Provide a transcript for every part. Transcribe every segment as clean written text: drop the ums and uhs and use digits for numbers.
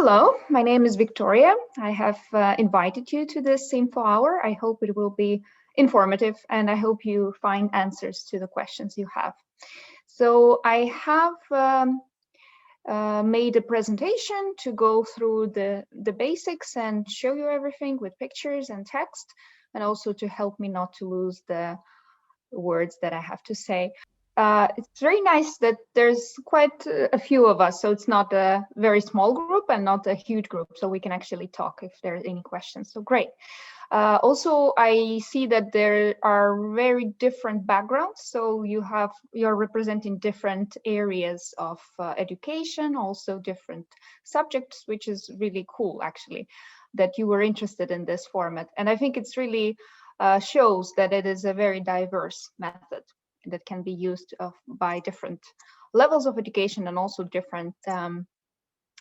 Hello, my name is Victoria. I have invited you to this info hour. I hope it will be informative and I hope you find answers to the questions you have. So I have made a presentation to go through the basics and show you everything with pictures and text, and also to help me not to lose the words that I have to say. It's very nice that there's quite a few of us, so it's not a very small group and not a huge group, so we can actually talk if there are any questions. So great. Also, I see that there are very different backgrounds, so you're representing different areas of education, also different subjects, which is really cool, actually, that you were interested in this format. And I think it's really shows that it is a very diverse method that can be used by different levels of education and also different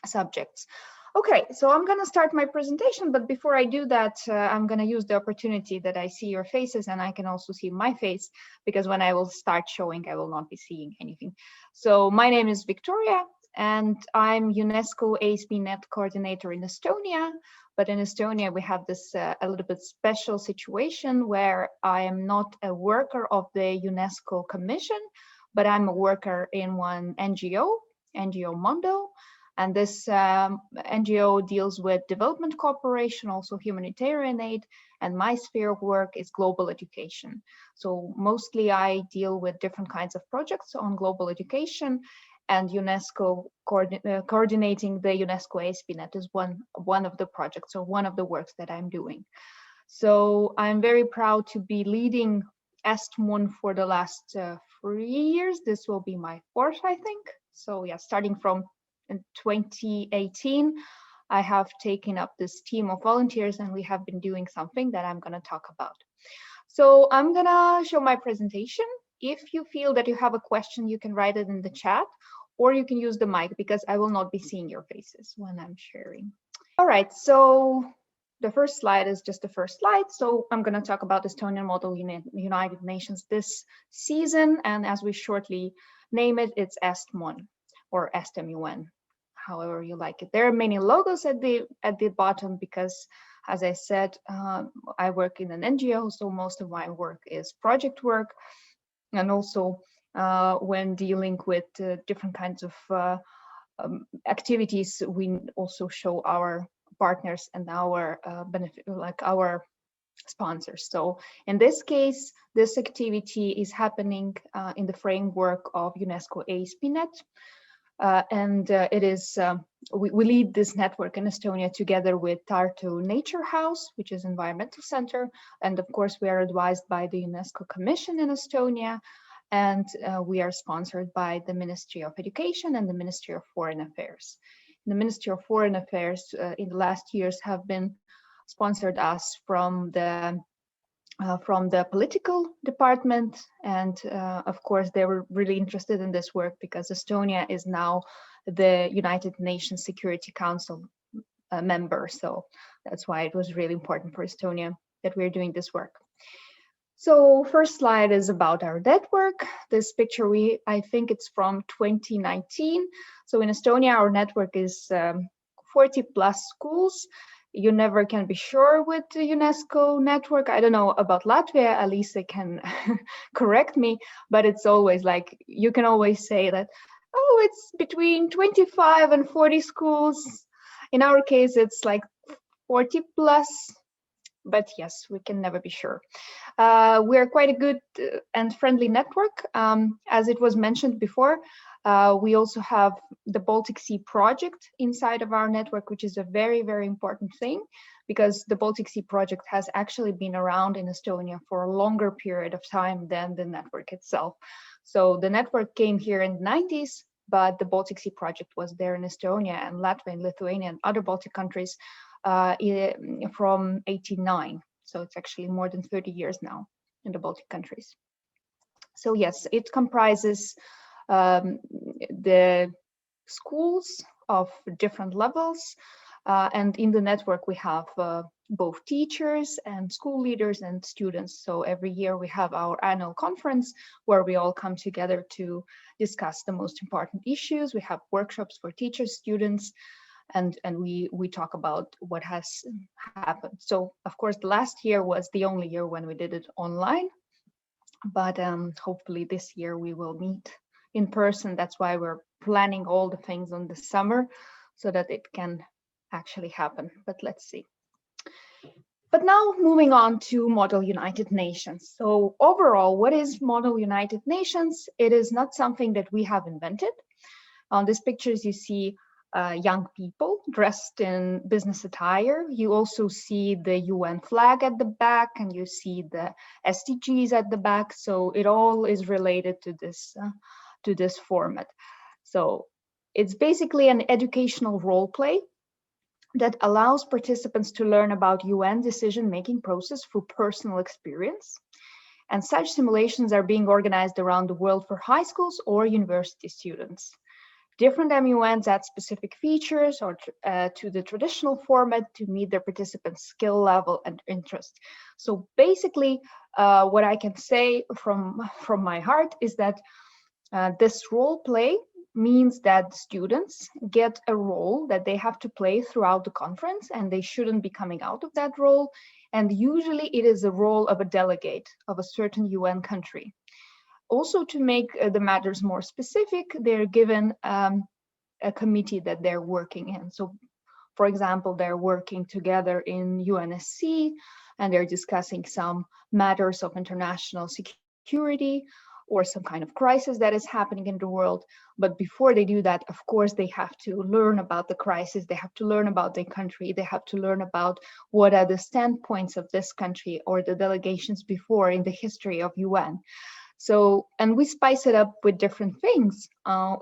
subjects. Okay, so I'm going to start my presentation, but before I do that, I'm going to use the opportunity that I see your faces and I can also see my face, because when I will start showing, I will not be seeing anything. So my name is Victoria, and I'm UNESCO EstMUN coordinator in Estonia. But in Estonia, we have this a little bit special situation where I am not a worker of the UNESCO Commission, but I'm a worker in one NGO Mondo. And this NGO deals with development cooperation, also humanitarian aid, and my sphere of work is global education. So mostly I deal with different kinds of projects on global education, and UNESCO coordinating the UNESCO ESPNet is one of the projects or one of the works that I'm doing. So I'm very proud to be leading EstMUN for the last 3 years. This will be my fourth, I think. So yeah, starting from in 2018, I have taken up this team of volunteers and we have been doing something that I'm going to talk about. So I'm going to show my presentation. If you feel that you have a question, you can write it in the chat, or you can use the mic because I will not be seeing your faces when I'm sharing. All right, so the first slide is just the first slide. So I'm going to talk about Estonian Model United Nations this season, and as we shortly name it, it's EstMUN or EstMUN, however you like it. There are many logos at the bottom because, as I said, I work in an NGO, so most of my work is project work, and also when dealing with different kinds of activities, we also show our partners and our benefit, like our sponsors. So in this case, this activity is happening in the framework of UNESCO ESPNet. It is, we lead this network in Estonia together with Tartu Nature House, which is environmental center. And of course, we are advised by the UNESCO Commission in Estonia. And we are sponsored by the Ministry of Education and the Ministry of Foreign Affairs. The Ministry of Foreign Affairs in the last years have been sponsored us from the political department, and of course they were really interested in this work because Estonia is now the United Nations Security Council member, so that's why it was really important for Estonia that we're doing this work. So first slide is about our network. This picture, I think it's from 2019. So in Estonia, our network is 40 plus schools. You never can be sure with the UNESCO network. I don't know about Latvia, Elisa can correct me, but it's always like, you can always say that, oh, it's between 25 and 40 schools. In our case, it's like 40 plus, but yes, we can never be sure. We are quite a good and friendly network. As it was mentioned before, we also have the Baltic Sea project inside of our network, which is a very, very important thing because the Baltic Sea project has actually been around in Estonia for a longer period of time than the network itself. So the network came here in the 90s, but the Baltic Sea project was there in Estonia and Latvia and Lithuania and other Baltic countries from 89. So it's actually more than 30 years now in the Baltic countries. So yes, it comprises the schools of different levels. And in the network, we have both teachers and school leaders and students. So every year we have our annual conference where we all come together to discuss the most important issues. We have workshops for teachers, students, and we talk about what has happened. So of course, the last year was the only year when we did it online, but hopefully this year we will meet in person. That's why we're planning all the things on the summer so that it can actually happen. But let's see. But now moving on to Model United Nations. So overall, what is Model United Nations? It is not something that we have invented. On these pictures, you see young people dressed in business attire. You also see the UN flag at the back, and you see the SDGs at the back. So it all is related to this format. So it's basically an educational role play that allows participants to learn about UN decision-making process through personal experience. And such simulations are being organized around the world for high schools or university students. Different MUNs add specific features or to the traditional format to meet their participants' skill level and interest. So basically, what I can say from my heart is that this role play means that students get a role that they have to play throughout the conference, and they shouldn't be coming out of that role. And usually it is a role of a delegate of a certain UN country. Also, to make the matters more specific, they're given a committee that they're working in. So, for example, they're working together in UNSC, and they're discussing some matters of international security or some kind of crisis that is happening in the world. But before they do that, of course, they have to learn about the crisis. They have to learn about their country. They have to learn about what are the standpoints of this country or the delegations before in the history of UN. So, and we spice it up with different things.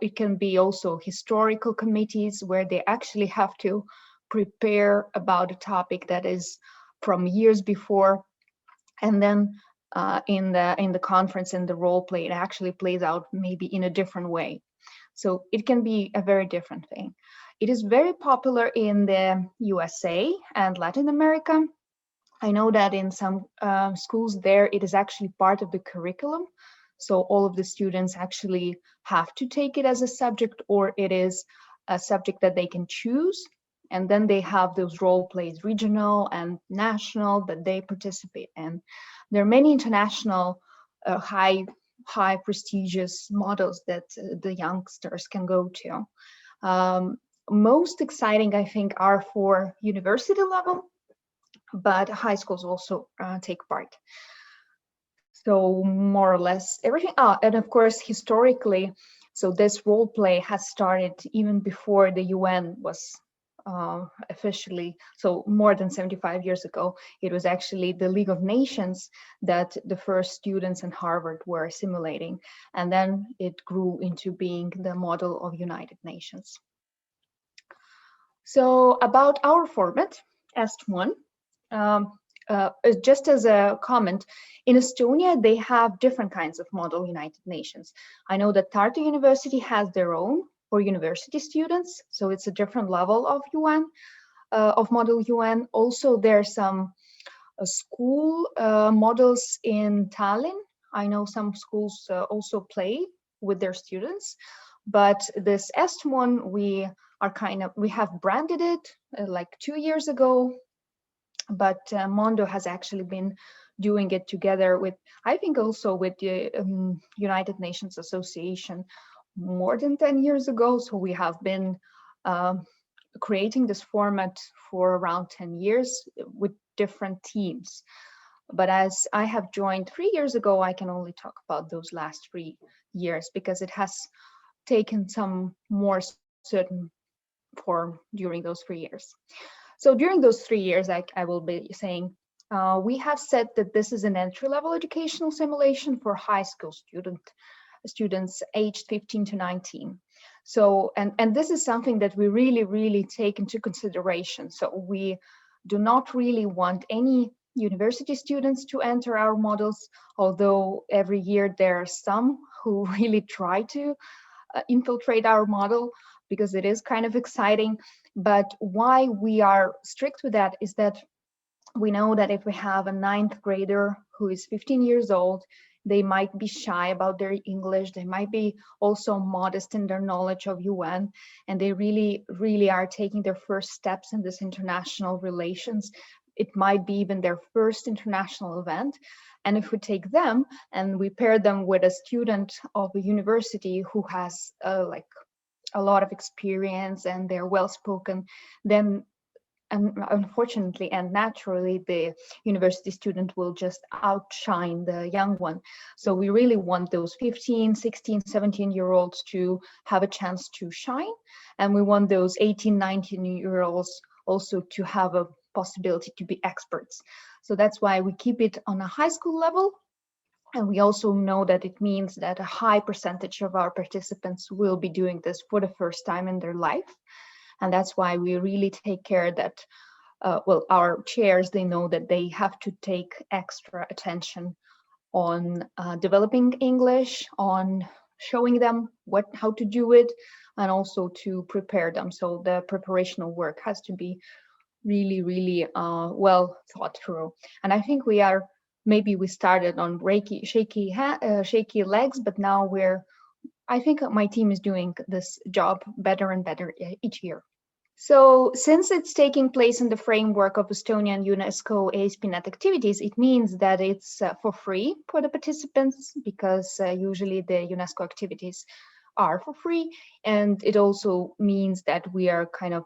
It can be also historical committees where they actually have to prepare about a topic that is from years before. And then in the conference, in the role play, it actually plays out maybe in a different way. So it can be a very different thing. It is very popular in the USA and Latin America. I know that in some schools there, it is actually part of the curriculum. So all of the students actually have to take it as a subject, or it is a subject that they can choose. And then they have those role plays, regional and national, that they participate in. There are many international high prestigious models that the youngsters can go to. Most exciting, I think, are for university level, but high schools also take part. So more or less everything. And of course, historically, so this role play has started even before the UN was officially, so more than 75 years ago. It was actually the League of Nations that the first students in Harvard were simulating. And then it grew into being the model of United Nations. So about our format, EstMUN, just as a comment, in Estonia, they have different kinds of model United Nations. I know that Tartu University has their own for university students, so it's a different level of UN, of model UN. Also, there's some school models in Tallinn. I know some schools also play with their students, but this EstMUN, we have branded it like 2 years ago, but Mondo has actually been doing it together with, I think also with the United Nations Association more than 10 years ago. So we have been creating this format for around 10 years with different teams. But as I have joined 3 years ago, I can only talk about those last 3 years because it has taken some more certain form during those 3 years. So during those 3 years, I will be saying, we have said that this is an entry-level educational simulation for high school students aged 15 to 19. So, and this is something that we really take into consideration. So we do not really want any university students to enter our models, although every year there are some who really try to infiltrate our model because it is kind of exciting. But why we are strict with that is that we know that if we have a 9th grader who is 15 years old, they might be shy about their English, they might be also modest in their knowledge of UN, and they really, really are taking their first steps in this international relations. It might be even their first international event. And if we take them and we pair them with a student of a university who has like a lot of experience and they're well spoken, then unfortunately and naturally the university student will just outshine the young one. So we really want those 15, 16, 17-year-olds to have a chance to shine, and we want those 18, 19-year-olds also to have a possibility to be experts. So that's why we keep it on a high school level. And we also know that it means that a high percentage of our participants will be doing this for the first time in their life. And that's why we really take care that, well, our chairs, they know that they have to take extra attention on developing English, on showing them how to do it, and also to prepare them. So the preparational work has to be really, really well thought through. And I think maybe we started on shaky legs, but now I think my team is doing this job better and better each year. So since it's taking place in the framework of Estonian UNESCO ASP.NET activities, it means that it's for free for the participants, because usually the UNESCO activities are for free. And it also means that we are kind of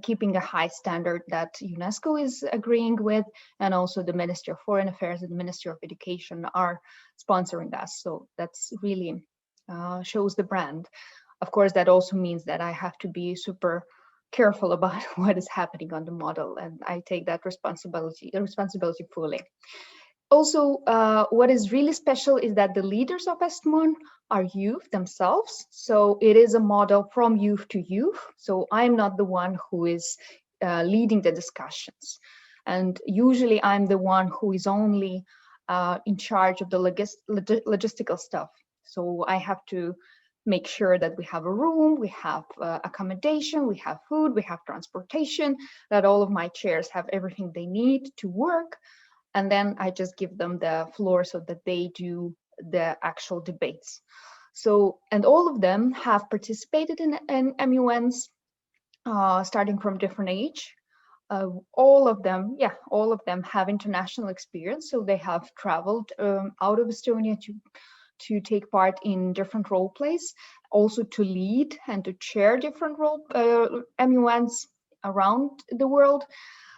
keeping a high standard that UNESCO is agreeing with, and also the Ministry of Foreign Affairs and the Ministry of Education are sponsoring us. So that's really shows the brand. Of course, that also means that I have to be super careful about what is happening on the model, and I take that responsibility fully. Also, what is really special is that the leaders of EstMUN are youth themselves. So it is a model from youth to youth. So I'm not the one who is leading the discussions. And usually I'm the one who is only in charge of the logistical stuff. So I have to make sure that we have a room, we have accommodation, we have food, we have transportation, that all of my chairs have everything they need to work. And then I just give them the floor so that they do the actual debates. So, and all of them have participated in MUNs, starting from different age. All of them have international experience. So they have traveled out of Estonia to take part in different role plays, also to lead and to chair different MUNs around the world.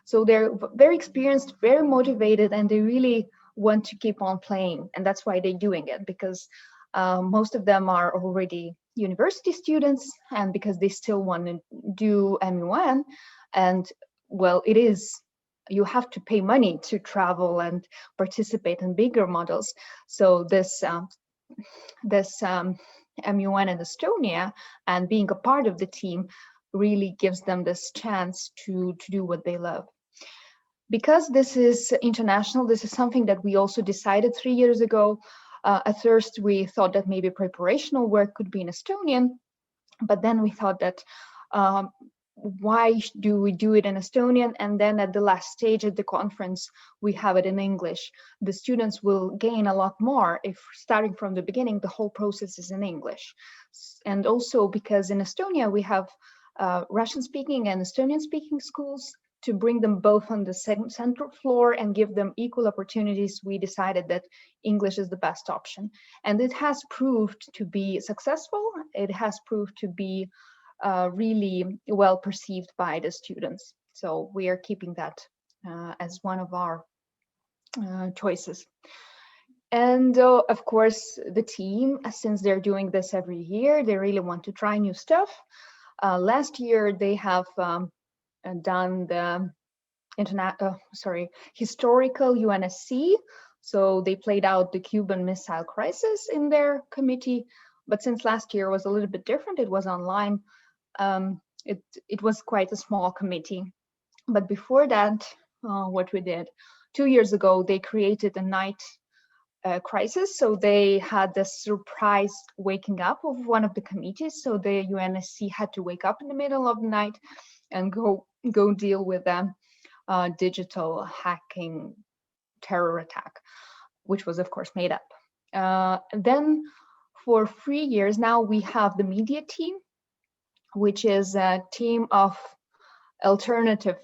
So they're very experienced, very motivated, and they really want to keep on playing. And that's why they're doing it, because most of them are already university students, and because they still want to do MUN. And well, you have to pay money to travel and participate in bigger models. So this MUN in Estonia and being a part of the team really gives them this chance to do what they love. Because this is international, this is something that we also decided 3 years ago. At first, we thought that maybe preparational work could be in Estonian, but then we thought that why do we do it in Estonian? And then at the last stage at the conference, we have it in English. The students will gain a lot more if starting from the beginning, the whole process is in English. And also because in Estonia, we have Russian speaking and Estonian speaking schools. To bring them both on the central floor and give them equal opportunities, we decided that English is the best option. And it has proved to be successful. It has proved to be really well perceived by the students. So we are keeping that as one of our choices. And of course, the team, since they're doing this every year, they really want to try new stuff. Last year, they have done the historical UNSC. So they played out the Cuban Missile Crisis in their committee. But since last year was a little bit different, it was online. It was quite a small committee. But before that, what we did 2 years ago, they created a night crisis. So they had this surprise waking up of one of the committees. So the UNSC had to wake up in the middle of the night and go deal with them digital hacking terror attack, which was of course made up. Then for 3 years now, we have the media team, which is a team of alternative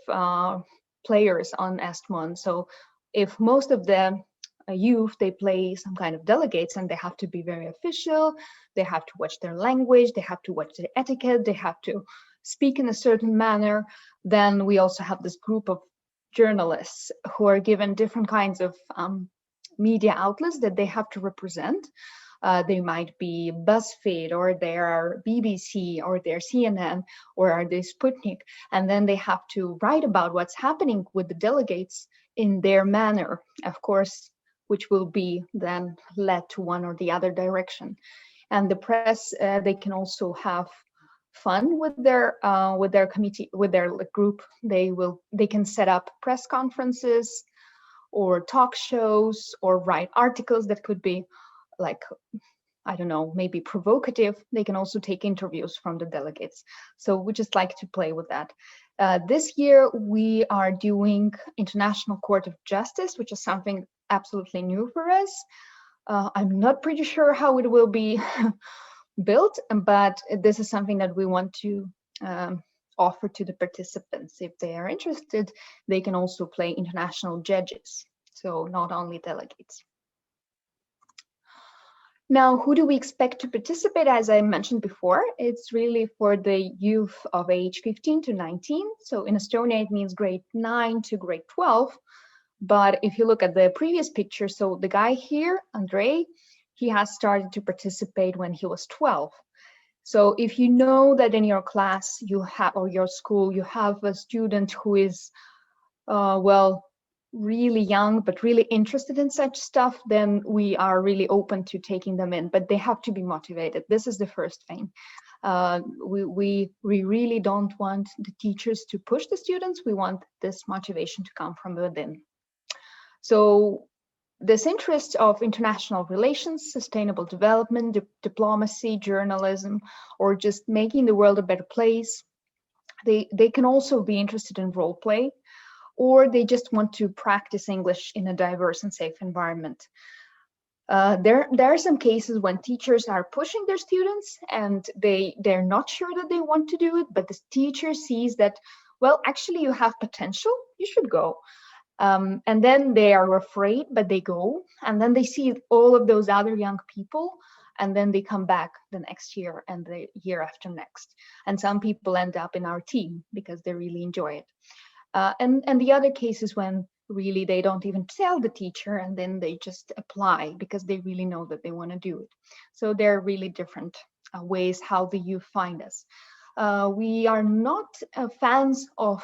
players on EstMUN. So if most of the youth, they play some kind of delegates, and they have to be very official, they have to watch their language, they have to watch their etiquette, they have to speak in a certain manner. Then we also have this group of journalists who are given different kinds of media outlets that they have to represent. They might be BuzzFeed, or they are BBC, or they're CNN, or are they Sputnik, and then they have to write about what's happening with the delegates in their manner, of course, which will be then led to one or the other direction. And the press, they can also have fun with their committee, with their group. They can set up press conferences or talk shows or write articles that could be like, I don't know, maybe provocative. They can also take interviews from the delegates. So we just like to play with that. This year, we are doing International Court of Justice, which is something absolutely new for us. I'm not pretty sure how it will be built, but this is something that we want to offer to the participants. If they are interested, they can also play international judges, so not only delegates. Now, who do we expect to participate? As I mentioned before, it's really for the youth of age 15 to 19. So in Estonia, it means grade 9 to grade 12. But if you look at the previous picture, so the guy here, Andrei, he has started to participate when he was 12. So if you know that in your class you have, or your school, you have a student who is, well, really young, but really interested in such stuff, then we are really open to taking them in, but they have to be motivated. This is the first thing. We really don't want the teachers to push the students. We want this motivation to come from within. So this interest of international relations, sustainable development, diplomacy, journalism, or just making the world a better place, they can also be interested in role play, or they just want to practice English in a diverse and safe environment. There are some cases when teachers are pushing their students and they're not sure that they want to do it, but the teacher sees that, well, actually you have potential, you should go. And then they are afraid, but they go, and then they see all of those other young people, and then they come back the next year and the year after next. And some people end up in our team because they really enjoy it. And the other cases when really they don't even tell the teacher, and then they just apply because they really know that they want to do it. So there are really different ways how the youth find us. We are not fans of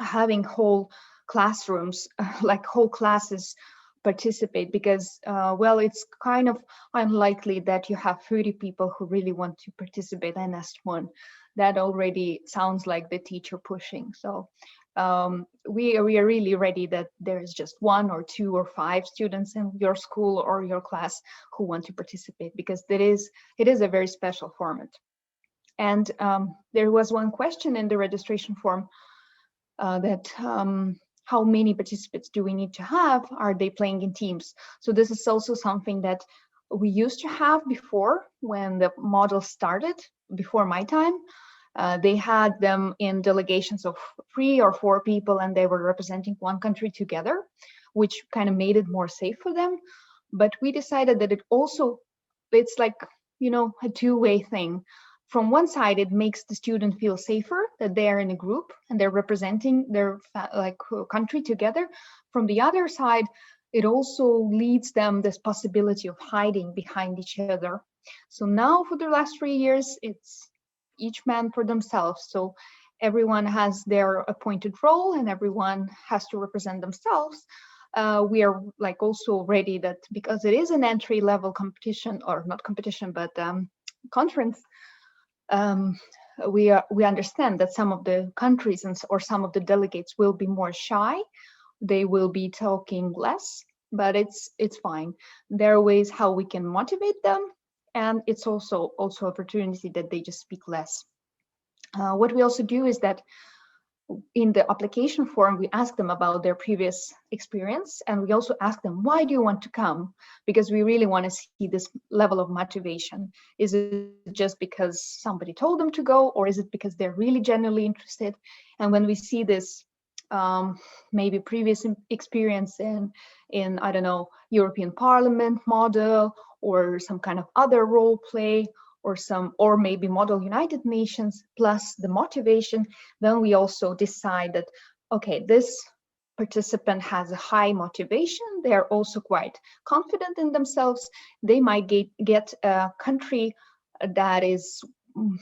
having whole classrooms, like whole classes participate, because, well, it's kind of unlikely that you have 30 people who really want to participate in EstMUN. That already sounds like the teacher pushing. So we are really ready that there is just 1 or 2 or 5 students in your school or your class who want to participate, because it is a very special format. And there was one question in the registration form that how many participants do we need to have? Are they playing in teams? So this is also something that we used to have before, when the model started, before my time. They had them in delegations of 3 or 4 people, and they were representing one country together, which kind of made it more safe for them. But we decided that it's like, you know, a two-way thing. From one side, it makes the student feel safer that they are in a group and they're representing their country together. From the other side, it also leads them this possibility of hiding behind each other. So now for the last 3 years, it's each man for themselves. So everyone has their appointed role and everyone has to represent themselves. We are like also ready that, because it is an entry-level competition, or not competition, but conference, we understand that some of the countries or some of the delegates will be more shy. They will be talking less, but it's fine. There are ways how we can motivate them, and it's also opportunity that they just speak less. What we also do is that in the application form, we ask them about their previous experience, and we also ask them, why do you want to come? Because we really want to see this level of motivation. Is it just because somebody told them to go, or is it because they're really genuinely interested? And when we see this maybe previous experience in I don't know, European Parliament model, or some kind of other role play, or maybe model United Nations, plus the motivation, then we also decide that, okay, this participant has a high motivation, they're also quite confident in themselves, they might get a country that is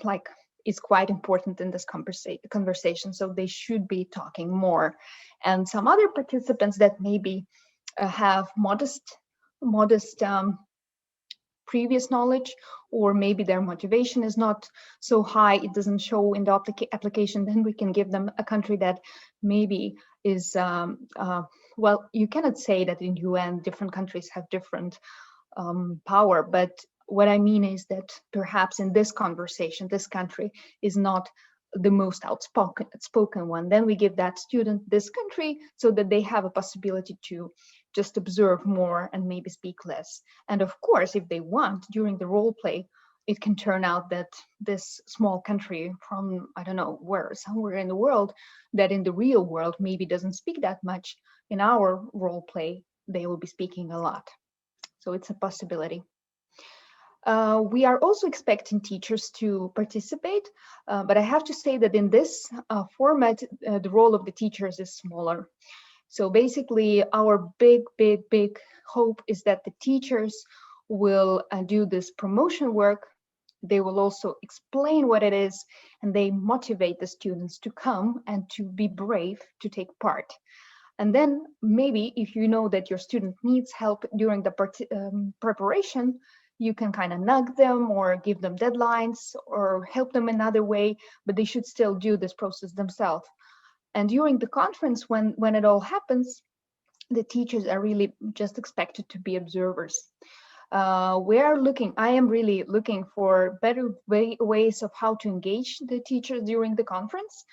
like is quite important in this conversation, so they should be talking more. And some other participants that maybe have modest previous knowledge, or maybe their motivation is not so high, it doesn't show in the application, then we can give them a country that maybe is well, you cannot say that in UN different countries have different power, but what I mean is that perhaps in this conversation, this country is not the most outspoken one. Then we give that student this country so that they have a possibility to just observe more and maybe speak less. And of course, if they want, during the role play, it can turn out that this small country from, I don't know where, somewhere in the world, that in the real world maybe doesn't speak that much, in our role play, they will be speaking a lot. So it's a possibility. We are also expecting teachers to participate, but I have to say that in this format, the role of the teachers is smaller. So basically, our big hope is that the teachers will do this promotion work. They will also explain what it is, and they motivate the students to come and to be brave to take part. And then maybe if you know that your student needs help during the preparation, you can kind of nudge them or give them deadlines or help them another way, but they should still do this process themselves. And during the conference, when it all happens, the teachers are really just expected to be observers. I am really looking for better ways of how to engage the teachers during the conference.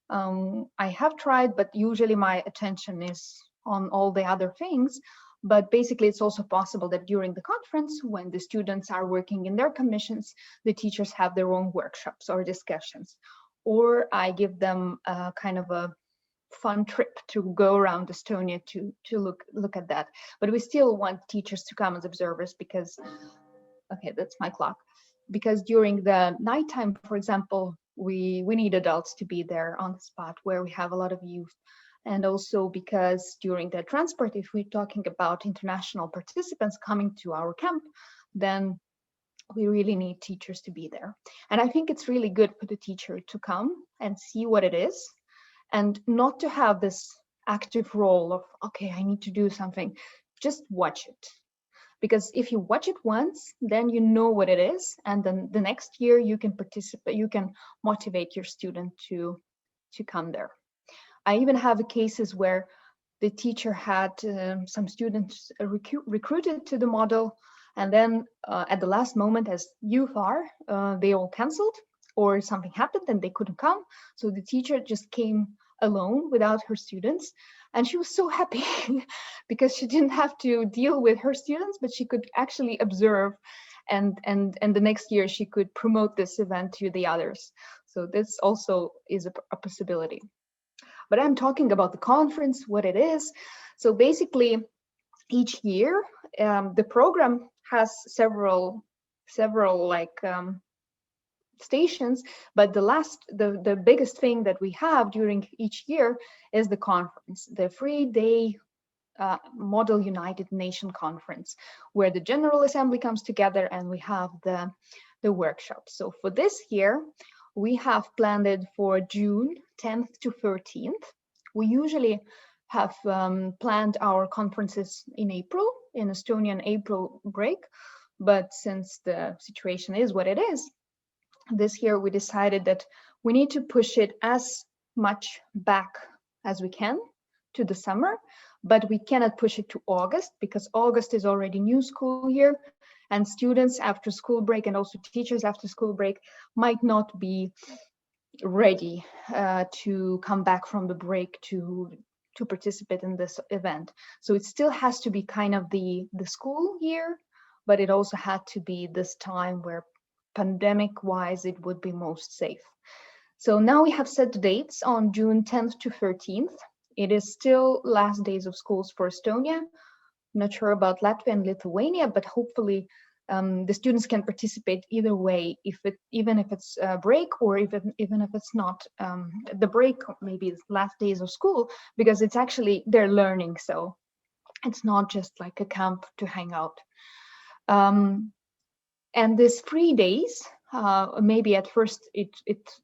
I have tried, but usually my attention is on all the other things. But basically, it's also possible that during the conference, when the students are working in their commissions, the teachers have their own workshops or discussions. Or I give them a kind of a fun trip to go around Estonia to look at that. But we still want teachers to come as observers because, okay, that's my clock. Because during the nighttime, for example, we need adults to be there on the spot where we have a lot of youth. And also because during the transport, if we're talking about international participants coming to our camp, then we really need teachers to be there. And I think it's really good for the teacher to come and see what it is, and not to have this active role of, okay, I need to do something. Just watch it. Because if you watch it once, then you know what it is. And then the next year you can participate, you can motivate your student to come there. I even have cases where the teacher had some students recruited to the model, and then at the last moment, as youth are, they all canceled or something happened and they couldn't come. So the teacher just came alone without her students, and she was so happy because she didn't have to deal with her students, but she could actually observe, and the next year she could promote this event to the others. So this also is a possibility. But I'm talking about the conference, what it is. So basically, each year, the program has several like stations, but the biggest thing that we have during each year is the conference, the 3-day Model United Nation conference, where the General Assembly comes together and we have the workshop. So for this year, we have planned it for June 10th to 13th. We usually have planned our conferences in April, in Estonian April break, but since the situation is what it is, this year we decided that we need to push it as much back as we can to the summer, but we cannot push it to August because August is already new school year, and students after school break and also teachers after school break might not be ready to come back from the break to participate in this event. So it still has to be kind of the school year, but it also had to be this time where pandemic wise it would be most safe. So now we have set the dates on June 10th to 13th. It is still last days of schools for Estonia. Not sure about Latvia and Lithuania, but hopefully the students can participate either way, even if it's a break or even if it's not the break, maybe it's last days of school, because it's actually they're learning, so it's not just like a camp to hang out. And this 3 days, maybe at first it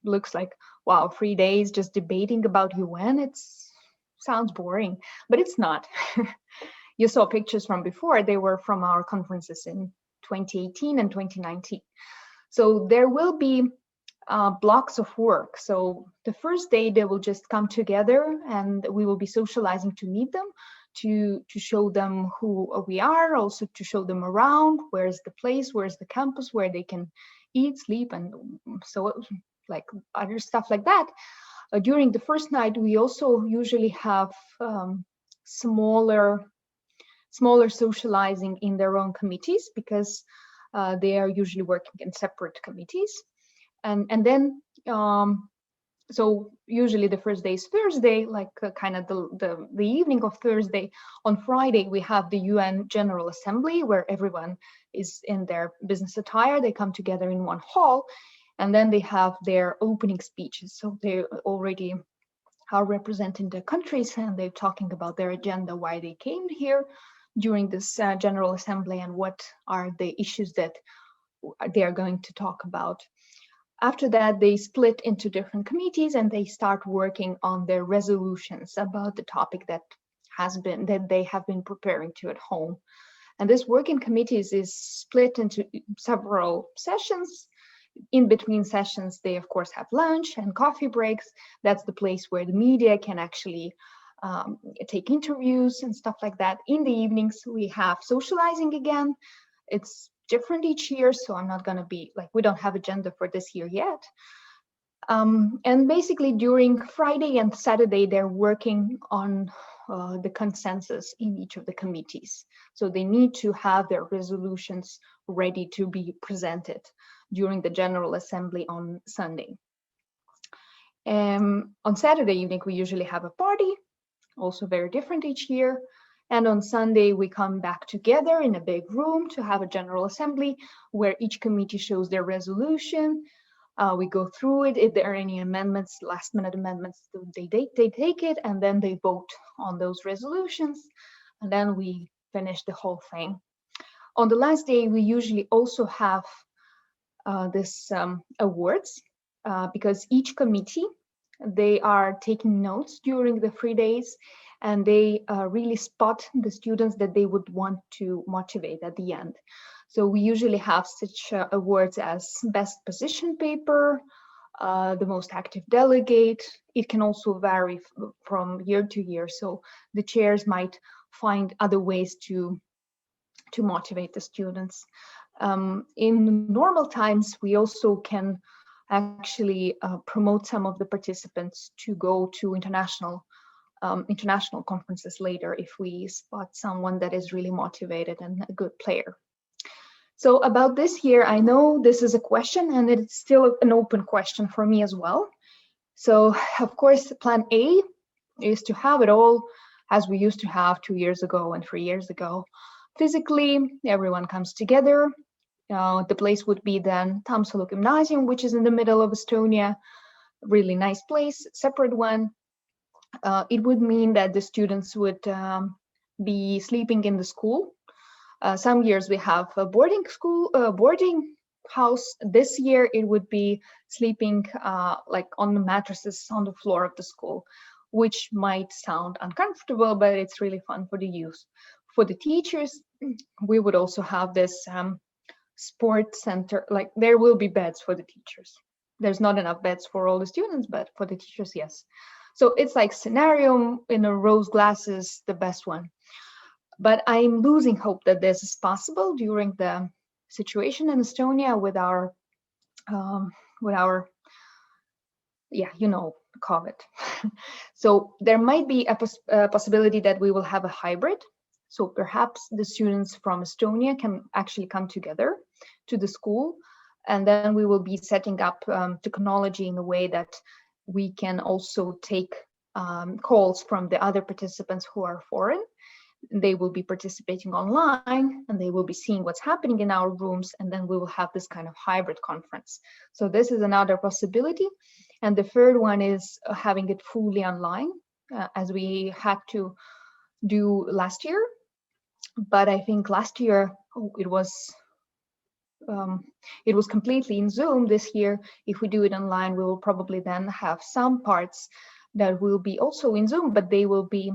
looks like, wow, 3 days just debating about UN, it sounds boring, but it's not. You saw pictures from before, they were from our conferences in 2018 and 2019. So there will be blocks of work. So the first day they will just come together and we will be socializing to meet them, to show them who we are, also to show them around, where's the place, where's the campus, where they can eat, sleep, and so like other stuff like that. During the first night, we also usually have smaller socializing in their own committees, because they are usually working in separate committees. And then so usually the first day is Thursday, like kind of the evening of Thursday. On Friday we have the UN General Assembly, where everyone is in their business attire. They come together in one hall, and then they have their opening speeches. So they already are representing their countries, and they're talking about their agenda, why they came here during this General Assembly, and what are the issues that they are going to talk about. After that, they split into different committees and they start working on their resolutions about the topic that they have been preparing to at home. And this work in committees is split into several sessions. In between sessions, they of course have lunch and coffee breaks. That's the place where the media can actually take interviews and stuff like that. In the evenings, we have socializing again. It's different each year, so I'm not going to be like, we don't have agenda for this year yet. And basically during Friday and Saturday, they're working on the consensus in each of the committees. So they need to have their resolutions ready to be presented during the General Assembly on Sunday. On Saturday evening, we usually have a party, also very different each year. And on Sunday, we come back together in a big room to have a General Assembly where each committee shows their resolution. We go through it. If there are any amendments, last minute amendments, they take it, and then they vote on those resolutions. And then we finish the whole thing. On the last day, we usually also have this awards, because each committee, they are taking notes during the 3 days, and they really spot the students that they would want to motivate at the end. So we usually have such awards as best position paper, the most active delegate. It can also vary from year to year. So the chairs might find other ways to motivate the students. In normal times, we also can actually promote some of the participants to go to international conferences later if we spot someone that is really motivated and a good player. So about this year, I know this is a question, and it's still an open question for me as well. So of course, plan A is to have it all as we used to have 2 years ago and 3 years ago. Physically, everyone comes together. The place would be then Tampsalu Gymnasium, which is in the middle of Estonia. Really nice place, separate one. It would mean that the students would be sleeping in the school. Some years we have a boarding house. This year it would be sleeping like on the mattresses on the floor of the school, which might sound uncomfortable, but it's really fun for the youth. For the teachers, we would also have this sports center. Like there will be beds for the teachers. There's not enough beds for all the students, but for the teachers, yes. So it's like scenario in a rose glasses, the best one. But I'm losing hope that this is possible during the situation in Estonia with our yeah, COVID. So there might be a possibility that we will have a hybrid. So perhaps the students from Estonia can actually come together to the school, and then we will be setting up technology in a way that we can also take calls from the other participants who are foreign. They will be participating online and they will be seeing what's happening in our rooms, and then we will have this kind of hybrid conference. So this is another possibility. And the third one is having it fully online, as we had to do last year. But I think last year um, it was completely in Zoom. This year, if we do it online, we will probably then have some parts that will be also in Zoom, but they will be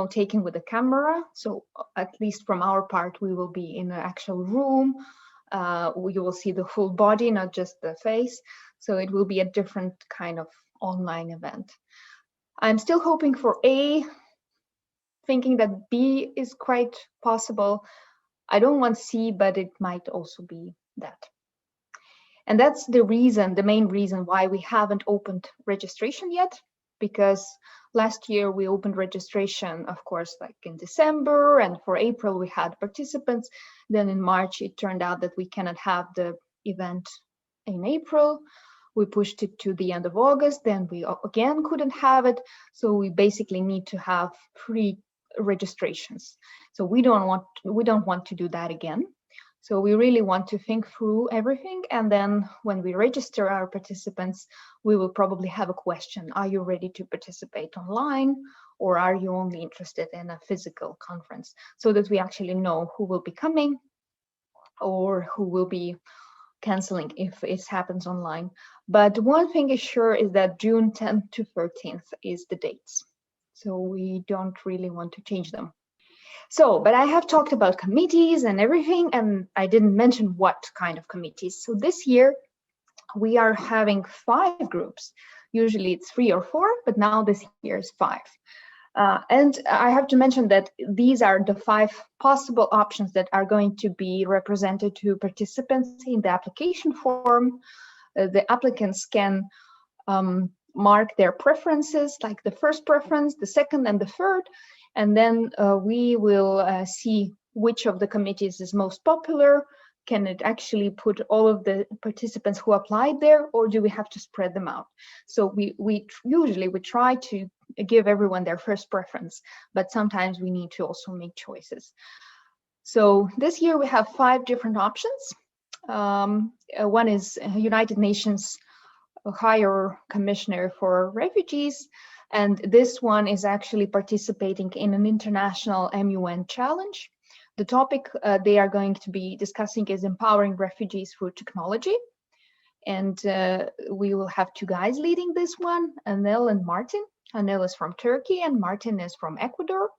taken with a camera. So at least from our part, we will be in an actual room. You will see the full body, not just the face. So it will be a different kind of online event. I'm still hoping for A, thinking that B is quite possible. I don't want C, but it might also be that. And that's the main reason why we haven't opened registration yet, because last year we opened registration, of course, like in December, and for April we had participants. Then in March, it turned out that we cannot have the event in April. We pushed it to the end of August, then we again couldn't have it. So we basically need to have pre-registrations. So we don't want to do that again. So we really want to think through everything. And then when we register our participants, we will probably have a question. Are you ready to participate online, or are you only interested in a physical conference? So that we actually know who will be coming or who will be canceling if it happens online. But one thing is sure is that June 10th to 13th is the dates. So we don't really want to change them. So, but I have talked about committees and everything, and I didn't mention what kind of committees. So this year we are having 5 groups. Usually it's 3 or 4, but now this year is 5. And I have to mention that these are the 5 possible options that are going to be represented to participants in the application form. The applicants can mark their preferences, like the first preference, the second, and the third. And then we will see which of the committees is most popular. Can it actually put all of the participants who applied there, or do we have to spread them out? So we usually try to give everyone their first preference, but sometimes we need to also make choices. So this year we have 5 different options. One is United Nations Higher Commissioner for Refugees, and this one is actually participating in an international MUN challenge. The topic they are going to be discussing is empowering refugees through technology. And we will have 2 guys leading this one, Anil and Martin. Anil is from Turkey and Martin is from Ecuador.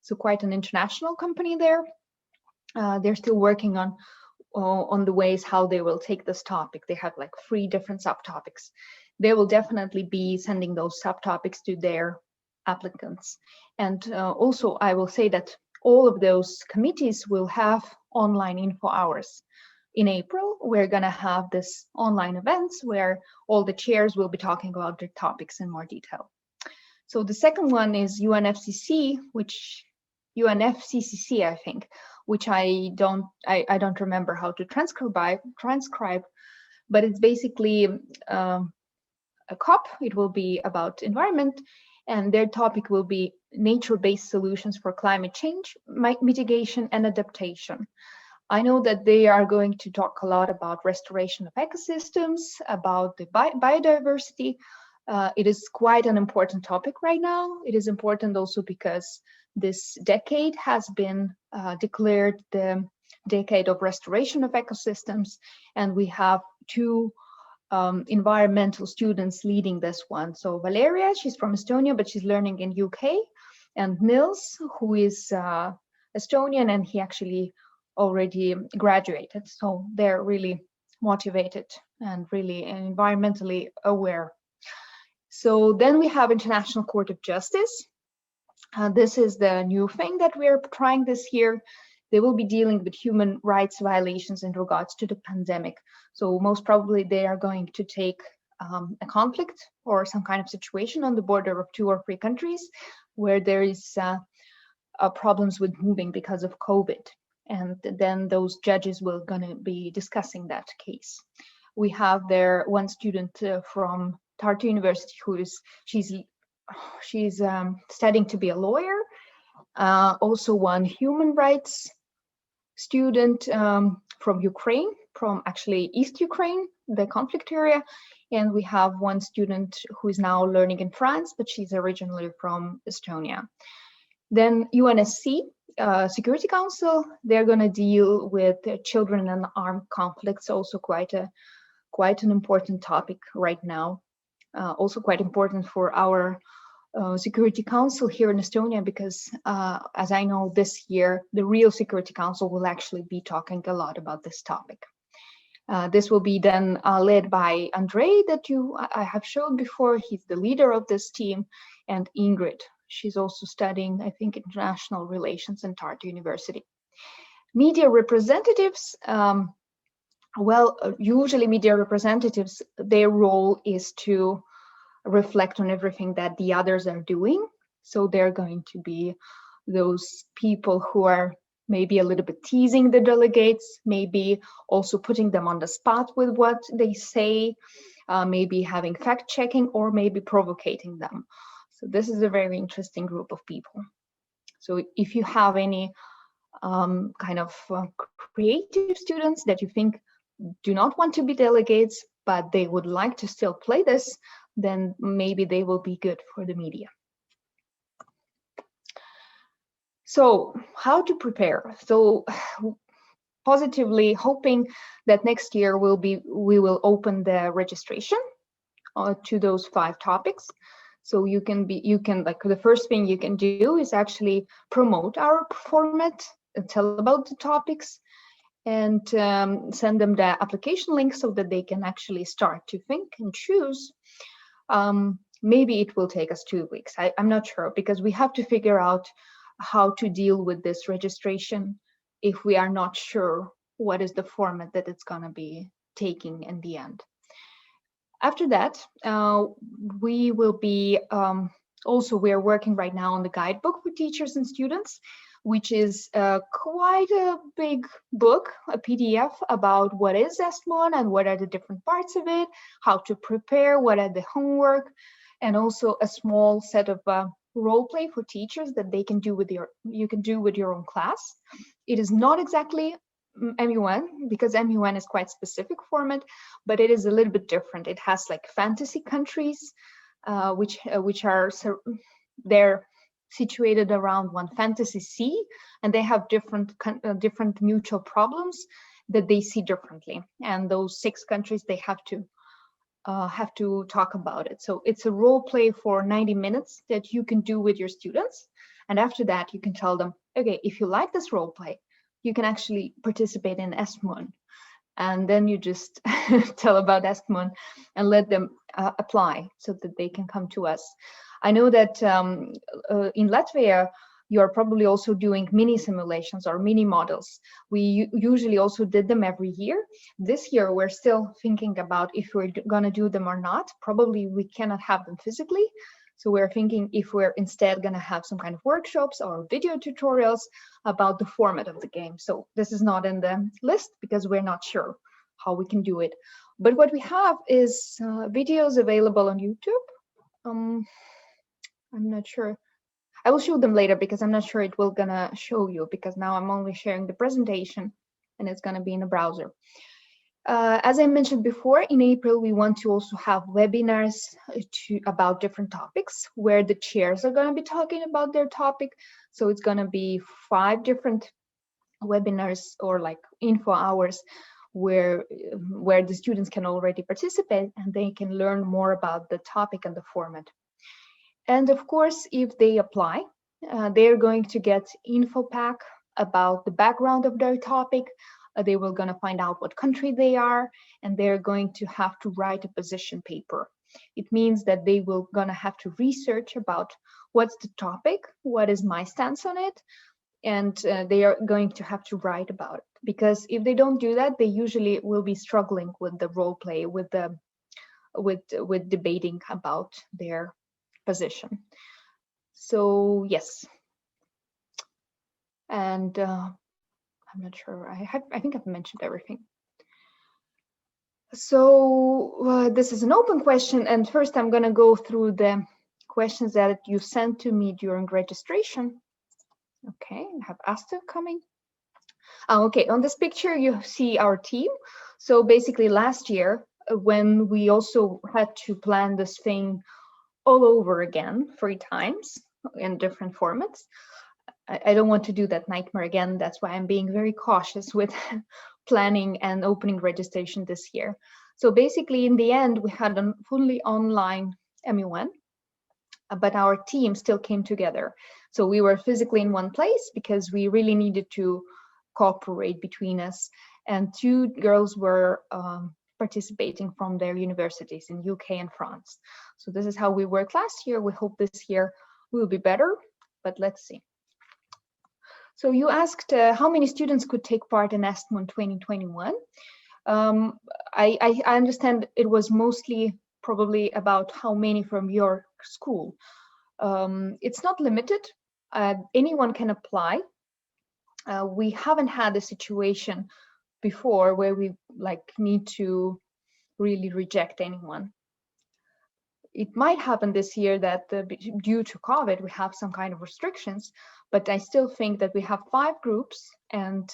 So quite an international company there. They're still working on the ways how they will take this topic. They have like 3 different subtopics. They will definitely be sending those subtopics to their applicants. And also I will say that all of those committees will have online info hours. In April, we're going to have this online events where all the chairs will be talking about their topics in more detail. So the second one is UNFCCC, I think, which I don't remember how to transcribe, but it's basically a COP. It will be about environment, and their topic will be nature-based solutions for climate change, mitigation, and adaptation. I know that they are going to talk a lot about restoration of ecosystems, about the biodiversity. It is quite an important topic right now. It is important also because this decade has been declared the decade of restoration of ecosystems, and we have 2 environmental students leading this one. So Valeria, she's from Estonia, but she's learning in UK, and Nils, who is Estonian, and he actually already graduated. So they're really motivated and really environmentally aware. So then we have International Court of Justice. This is the new thing that we're trying this year. They will be dealing with human rights violations in regards to the pandemic. So most probably they are going to take a conflict or some kind of situation on the border of 2 or 3 countries where there is problems with moving because of COVID. And then those judges will gonna be discussing that case. We have there one student from Tartu University she's studying to be a lawyer. Also one human rights student from Ukraine, from actually East Ukraine, the conflict area. And we have one student who is now learning in France, but she's originally from Estonia. Then UNSC, Security Council, they're going to deal with children and armed conflicts, also quite an important topic right now. Also quite important for our Security Council here in Estonia, because as I know, this year, the real Security Council will actually be talking a lot about this topic. This will be then led by Andrei, that I have shown before. He's the leader of this team, and Ingrid. She's also studying, I think, international relations in Tartu University. Media representatives, usually media representatives, their role is to reflect on everything that the others are doing. So they're going to be those people who are maybe a little bit teasing the delegates, maybe also putting them on the spot with what they say, maybe having fact checking, or maybe provocating them. So this is a very interesting group of people. So if you have any kind of creative students that you think do not want to be delegates, but they would like to still play this, then maybe they will be good for the media. So how to prepare? So positively hoping that next year we will open the registration to those 5 topics. So you can like, the first thing you can do is actually promote our format and tell about the topics, and send them the application link so that they can actually start to think and choose. Maybe it will take us 2 weeks. I'm not sure, because we have to figure out how to deal with this registration if we are not sure what is the format that it's going to be taking in the end. After that, we will be we are working right now on the guidebook for teachers and students, which is quite a big book, a PDF about what is EstMUN and what are the different parts of it, how to prepare, what are the homework, and also a small set of role play for teachers that they can do with your own class. It is not exactly MUN, because MUN is quite specific format, but it is a little bit different. It has like fantasy countries, which are they're situated around one fantasy sea, and they have different mutual problems that they see differently. And those 6 countries, they have to talk about it. So it's a role play for 90 minutes that you can do with your students, and after that you can tell them, okay, if you like this role play, you can actually participate in EstMUN. And then you just tell about EstMUN and let them apply so that they can come to us. I know that in Latvia, you're probably also doing mini simulations or mini models. We usually also did them every year. This year, we're still thinking about if we're going to do them or not. Probably we cannot have them physically. So we're thinking if we're instead going to have some kind of workshops or video tutorials about the format of the game. So this is not in the list because we're not sure how we can do it. But what we have is videos available on YouTube. I'm not sure. I will show them later because I'm not sure it will gonna show you, because now I'm only sharing the presentation and it's gonna be in a browser. As I mentioned before, in April, we want to also have webinars about different topics where the chairs are going to be talking about their topic. So it's going to be 5 different webinars or like info hours where the students can already participate and they can learn more about the topic and the format. And of course, if they apply, they're going to get info pack about the background of their topic. They will going to find out what country they are, and they're going to have to write a position paper. It means that they will going to have to research about what's the topic, what is my stance on it, and they are going to have to write about it. Because if they don't do that, they usually will be struggling with the role play, with the with debating about their position. So yes, and I'm not sure. I think I've mentioned everything. So this is an open question, and first I'm going to go through the questions that you sent to me during registration. Okay, I have Asta coming. Okay, on this picture you see our team. So basically last year, when we also had to plan this thing all over again 3 times in different formats, I don't want to do that nightmare again. That's why I'm being very cautious with planning and opening registration this year. So basically, in the end, we had a fully online EstMUN, but our team still came together. So we were physically in one place because we really needed to cooperate between us. And 2 girls were participating from their universities in UK and France. So this is how we worked last year. We hope this year will be better, but let's see. So you asked how many students could take part in EstMUN 2021. I understand it was mostly probably about how many from your school. It's not limited. Anyone can apply. We haven't had a situation before where we need to really reject anyone. It might happen this year that due to COVID, we have some kind of restrictions, but I still think that we have 5 groups, and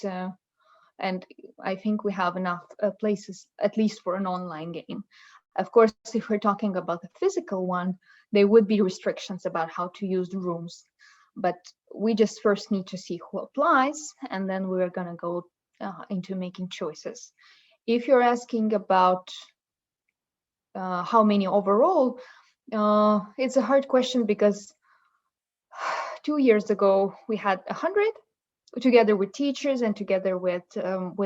I think we have enough places, at least for an online game. Of course, if we're talking about the physical one, there would be restrictions about how to use the rooms, but we just first need to see who applies, and then we're going to go into making choices. If you're asking about how many overall, it's a hard question because 2 years ago we had 100 together with teachers and together with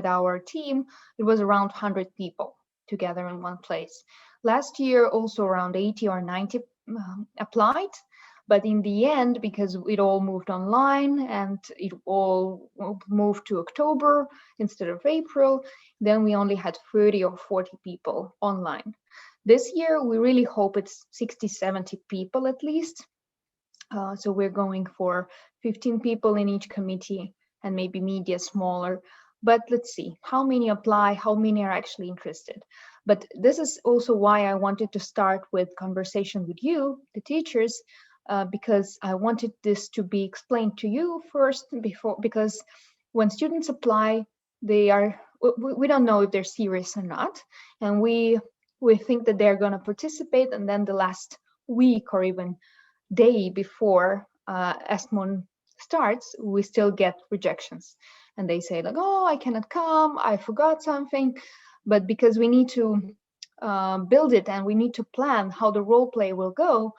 our team. It was around 100 people together in one place. Last year also around 80 or 90 applied, but in the end, because it all moved online and it all moved to October instead of April, then we only had 30 or 40 people online. This year, we really hope it's 60, 70 people at least. So we're going for 15 people in each committee and maybe media smaller. But let's see how many apply, how many are actually interested. But this is also why I wanted to start with conversation with you, the teachers, because I wanted this to be explained to you first because when students apply, we don't know if they're serious or not. And we think that they're going to participate, and then the last week or even day before EstMUN starts, we still get rejections, and they say like, "Oh, I cannot come. I forgot something." But because we need to build it and we need to plan how the role play will go,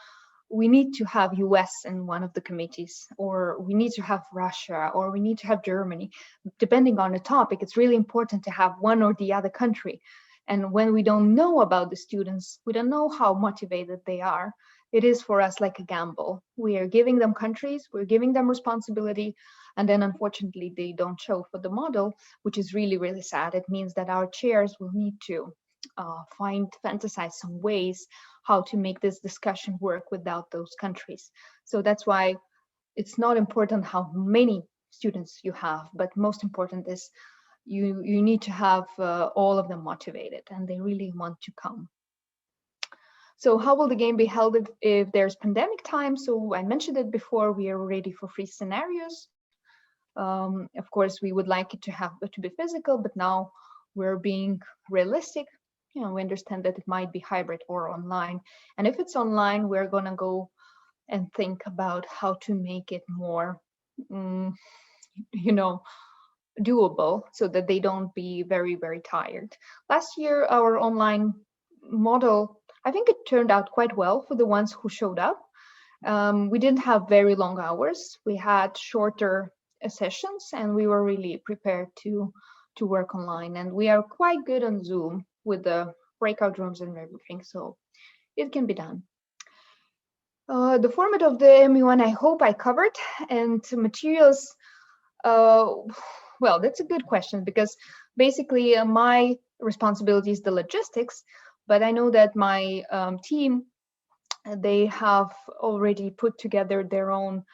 we need to have US in one of the committees, or we need to have Russia, or we need to have Germany. Depending on the topic, it's really important to have one or the other country. And when we don't know about the students, we don't know how motivated they are. It is for us like a gamble. We are giving them countries, we're giving them responsibility, and then unfortunately they don't show for the model, which is really, really sad. It means that our chairs will need to fantasize some ways how to make this discussion work without those countries. So that's why it's not important how many students you have, but most important is you need to have all of them motivated and they really want to come. So how will the game be held if there's pandemic time? So I mentioned it before, we are ready for 3 scenarios. Of course, we would like it to be physical, but now we're being realistic. We understand that it might be hybrid or online. And if it's online, we're going to go and think about how to make it more, doable so that they don't be very, very tired. Last year, our online model, I think it turned out quite well for the ones who showed up. We didn't have very long hours. We had shorter sessions, and we were really prepared to work online. And we are quite good on Zoom with the breakout rooms and everything, so it can be done. The format of the EstMUN, I hope I covered, and materials. Well, that's a good question because basically my responsibility is the logistics, But I know that my team, they have already put together their own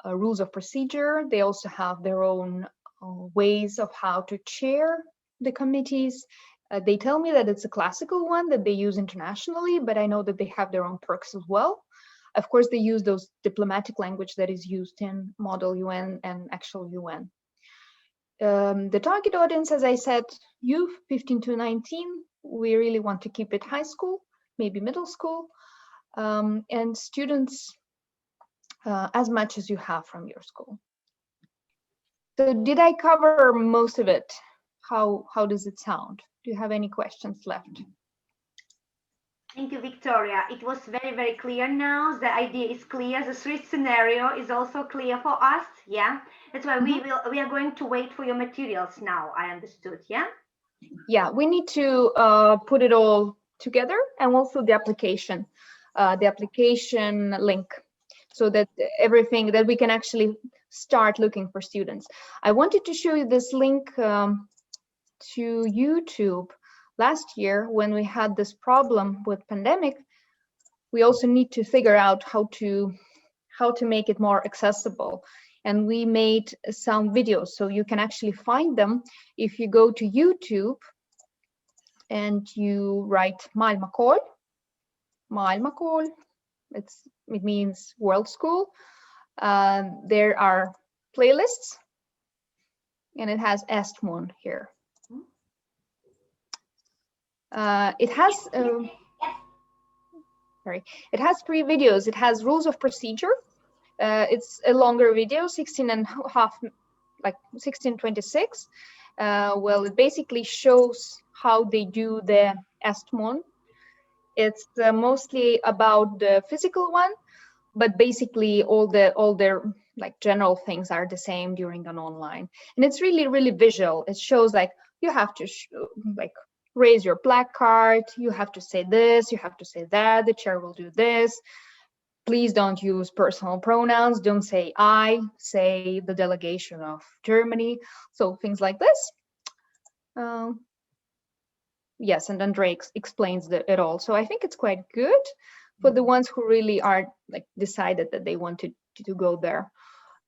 rules of procedure. They also have their own ways of how to chair the committees. They tell me that it's a classical one that they use internationally, but I know that they have their own perks as well. Of course, they use those diplomatic language that is used in Model UN and actual UN. The target audience, as I said, youth 15 to 19. We really want to keep it high school, maybe middle school, and students as much as you have from your school. So did I cover most of it? How does it sound? Do you have any questions left? Thank you, Victoria. It was very, very clear now. The idea is clear. The three scenario is also clear for us. Yeah, that's why we are going to wait for your materials now. I understood. Yeah. Yeah, we need to put it all together, and also the application link, so that everything that we can actually start looking for students. I wanted to show you this link to YouTube. Last year, when we had this problem with pandemic, we also need to figure out how to make it more accessible. And we made some videos, so you can actually find them if you go to YouTube and you write Maailmakool. Maailmakool, it means World School. There are playlists, and it has EstMUN here. It has it has 3 videos. It has rules of procedure. It's a longer video, 16 and a half, like 16:26. Well, it basically shows how they do the EstMUN. It's mostly about the physical one, but basically all their like general things are the same during an online. And it's really, really visual. It shows like you have to like raise your placard, you have to say this, you have to say that, the chair will do this. Please don't use personal pronouns. Don't say I, say the delegation of Germany. So things like this. Yes, and Andrei explains it all. So I think it's quite good for the ones who really are like decided that they want to go there.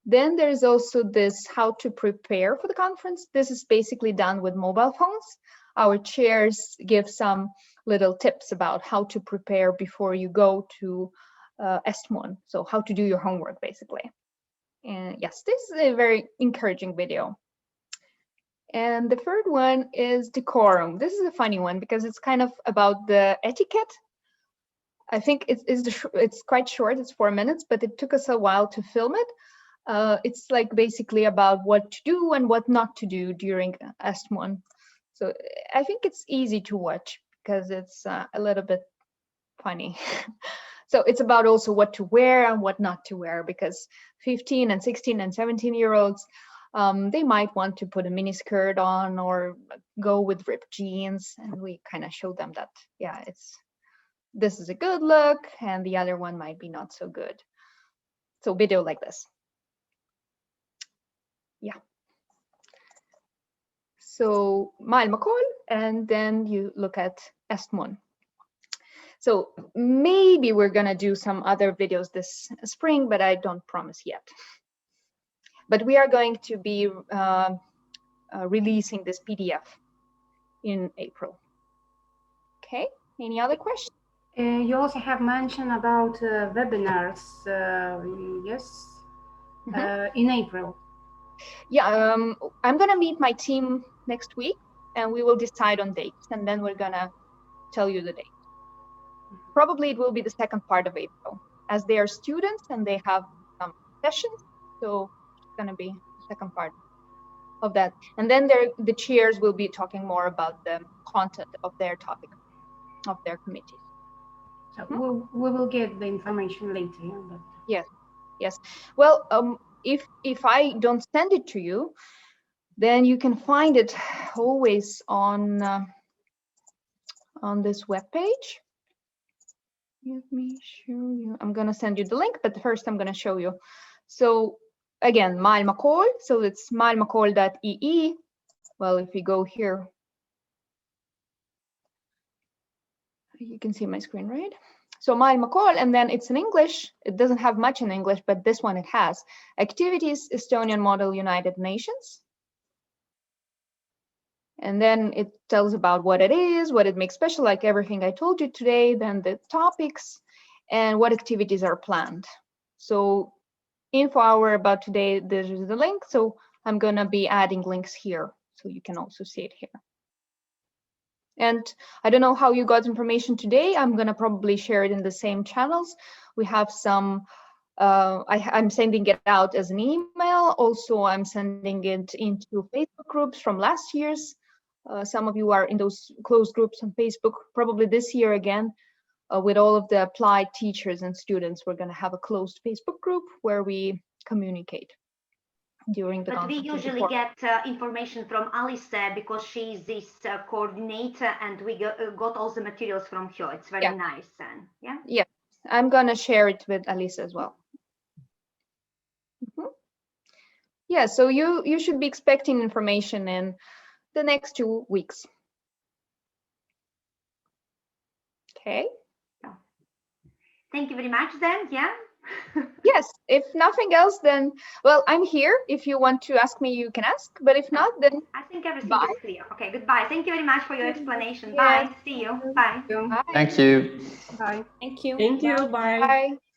Then there's also this how to prepare for the conference. This is basically done with mobile phones. Our chairs give some little tips about how to prepare before you go to EstMUN. So how to do your homework, basically. And yes, this is a very encouraging video. And the third one is decorum. This is a funny one because it's kind of about the etiquette. I think it's quite short, it's 4 minutes, but it took us a while to film it. It's like basically about what to do and what not to do during EstMUN. So I think it's easy to watch because it's a little bit funny. So it's about also what to wear and what not to wear, because 15 and 16 and 17-year-olds, they might want to put a mini skirt on or go with ripped jeans, and we kind of show them that, yeah, this is a good look and the other one might be not so good. So video like this. Yeah. So Maailmakool, and then you look at EstMUN. So maybe we're gonna do some other videos this spring, but I don't promise yet. But we are going to be releasing this PDF in April. Okay, any other questions? You also have mentioned about webinars, yes, in April. Yeah, I'm gonna meet my team next week and we will decide on dates, and then we're gonna tell you the date. Probably it will be the second part of April, as they are students and they have some sessions, so it's gonna be the second part of that. And then the chairs will be talking more about the content of their topic, of their committees. So we will get the information later. But... Yes. Well, if I don't send it to you, then you can find it always on this webpage. Let me show you. I'm gonna send you the link, but first I'm gonna show you. So again, Maailmakool. So it's maailmakool.ee. Well, if we go here, You can see my screen, right? So maailmakool, and then it's in English. It doesn't have much in English, but this one it has. Activities, Estonian Model, United Nations. And then it tells about what it is, what it makes special, like everything I told you today, then the topics, and what activities are planned. So info hour about today, there's the link. So I'm gonna be adding links here, so you can also see it here. And I don't know how you got information today. I'm gonna probably share it in the same channels. We have some, I'm sending it out as an email. Also, I'm sending it into Facebook groups from last year's. Some of you are in those closed groups on Facebook. Probably this year again, with all of the applied teachers and students, we're gonna have a closed Facebook group where we communicate during the But we conference. usually get information from Alice because she's this coordinator, and we got all the materials from her. It's very nice. And yeah, I'm gonna share it with Alice as well. Yeah, so you should be expecting information in the next 2 weeks. Okay. Thank you very much then. Yeah. Yes, if nothing else, then, well, I'm here. If you want to ask me, you can ask, but if not, then I think everything is clear. Okay, goodbye. Thank you very much for your explanation. Bye. See you. Bye. Bye. Thank you. Bye. Thank you. Thank you. Bye. Bye.